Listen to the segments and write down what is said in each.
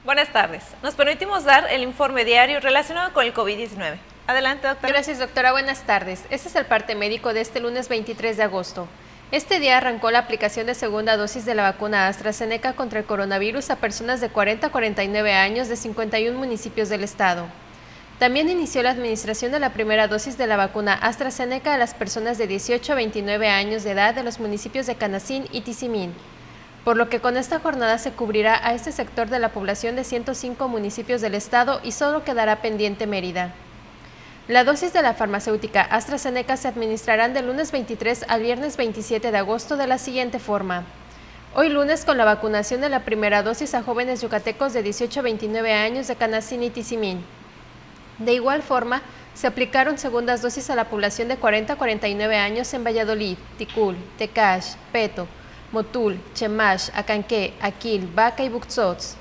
Buenas tardes. Nos permitimos dar el informe diario relacionado con el COVID-19. Adelante, doctora. Gracias, doctora. Buenas tardes. Este es el parte médico de este lunes 23 de agosto. Este día arrancó la aplicación de segunda dosis de la vacuna AstraZeneca contra el coronavirus a personas de 40 a 49 años de 51 municipios del estado. También inició la administración de la primera dosis de la vacuna AstraZeneca a las personas de 18 a 29 años de edad de los municipios de Canacín y Tizimín, por lo que con esta jornada se cubrirá a este sector de la población de 105 municipios del estado y solo quedará pendiente Mérida. La dosis de la farmacéutica AstraZeneca se administrarán del lunes 23 al viernes 27 de agosto de la siguiente forma. Hoy lunes con la vacunación de la primera dosis a jóvenes yucatecos de 18 a 29 años de Canacín y Tizimín. De igual forma, se aplicaron segundas dosis a la población de 40 a 49 años en Valladolid, Ticul, Tecash, Peto, Motul, Chemash, Acanqué, Aquil, Vaca y Buxots.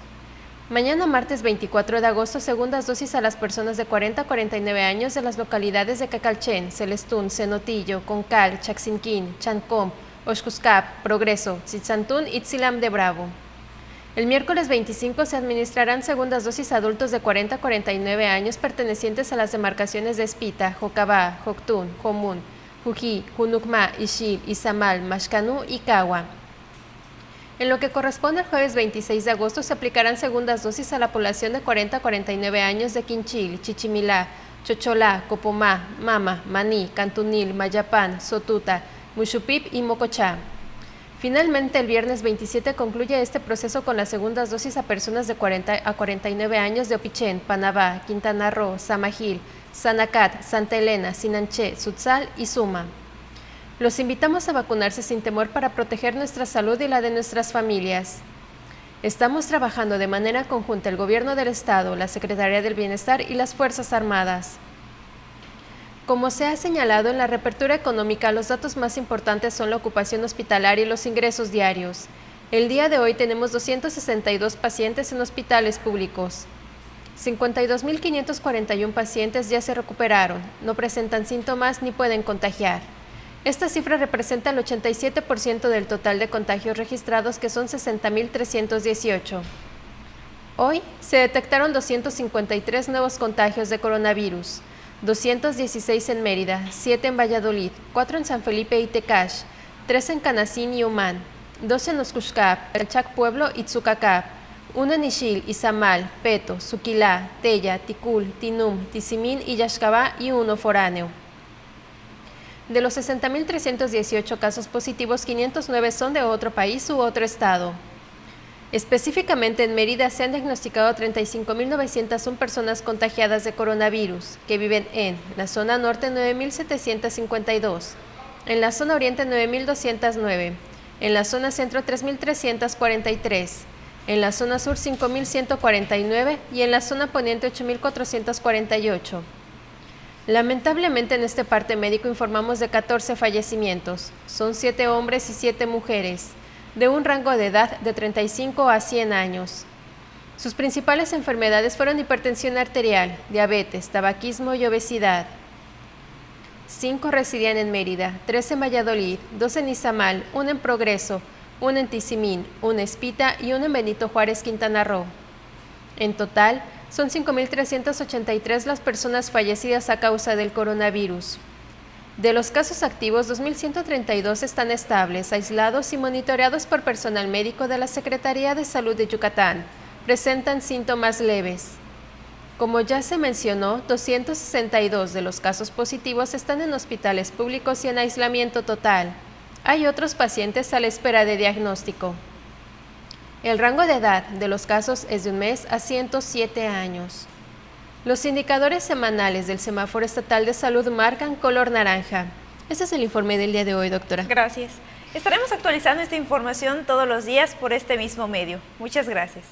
Mañana martes 24 de agosto, segundas dosis a las personas de 40 a 49 años de las localidades de Cacalchen, Celestún, Cenotillo, Concal, Chaxinquín, Chancom, Oxcuscap, Progreso, Tzitzantún y Tzilam de Bravo. El miércoles 25 se administrarán segundas dosis a adultos de 40 a 49 años pertenecientes a las demarcaciones de Espita, Jocabá, Joctún, Jomún, Jují, Junucmá, Ixil, Izamal, Maxcanú y Cagua. En lo que corresponde al jueves 26 de agosto se aplicarán segundas dosis a la población de 40 a 49 años de Quinchil, Chichimilá, Chocholá, Copomá, Mama, Maní, Cantunil, Mayapán, Sotuta, Muxupip y Mocochá. Finalmente, el viernes 27 concluye este proceso con las segundas dosis a personas de 40 a 49 años de Opichén, Panabá, Quintana Roo, Samajil, Sanacat, Santa Elena, Sinanché, Sutzal y Suma. Los invitamos a vacunarse sin temor para proteger nuestra salud y la de nuestras familias. Estamos trabajando de manera conjunta el Gobierno del Estado, la Secretaría del Bienestar y las Fuerzas Armadas. Como se ha señalado en la reapertura económica, los datos más importantes son la ocupación hospitalaria y los ingresos diarios. El día de hoy tenemos 262 pacientes en hospitales públicos. 52.541 pacientes ya se recuperaron, no presentan síntomas ni pueden contagiar. Esta cifra representa el 87% del total de contagios registrados, que son 60.318. Hoy se detectaron 253 nuevos contagios de coronavirus. 216 en Mérida, 7 en Valladolid, 4 en San Felipe y Tecash, 3 en Canacín y Humán, 2 en Oxcuscap, Pelchac Pueblo y Tzucacap, 1 en Ixil, Izamal, Peto, Suquilá, Tella, Ticul, Tinum, Tizimín y Yaxcabá y 1 foráneo. De los 60.318 casos positivos, 509 son de otro país u otro estado. Específicamente en Mérida se han diagnosticado 35.901 personas contagiadas de coronavirus, que viven en la zona norte 9.752, en la zona oriente 9.209, en la zona centro 3.343, en la zona sur 5.149 y en la zona poniente 8.448. Lamentablemente en este parte médico informamos de 14 fallecimientos, son 7 hombres y 7 mujeres, de un rango de edad de 35 a 100 años. Sus principales enfermedades fueron hipertensión arterial, diabetes, tabaquismo y obesidad. 5 residían en Mérida, 3 en Valladolid, 2 en Izamal, 1 en Progreso, 1 en Tizimín, 1 en Espita y 1 en Benito Juárez, Quintana Roo. En total, son 5.383 las personas fallecidas a causa del coronavirus. De los casos activos, 2.132 están estables, aislados y monitoreados por personal médico de la Secretaría de Salud de Yucatán. Presentan síntomas leves. Como ya se mencionó, 262 de los casos positivos están en hospitales públicos y en aislamiento total. Hay otros pacientes a la espera de diagnóstico. El rango de edad de los casos es de 1 mes a 107 años. Los indicadores semanales del Semáforo Estatal de Salud marcan color naranja. Este es el informe del día de hoy, doctora. Gracias. Estaremos actualizando esta información todos los días por este mismo medio. Muchas gracias.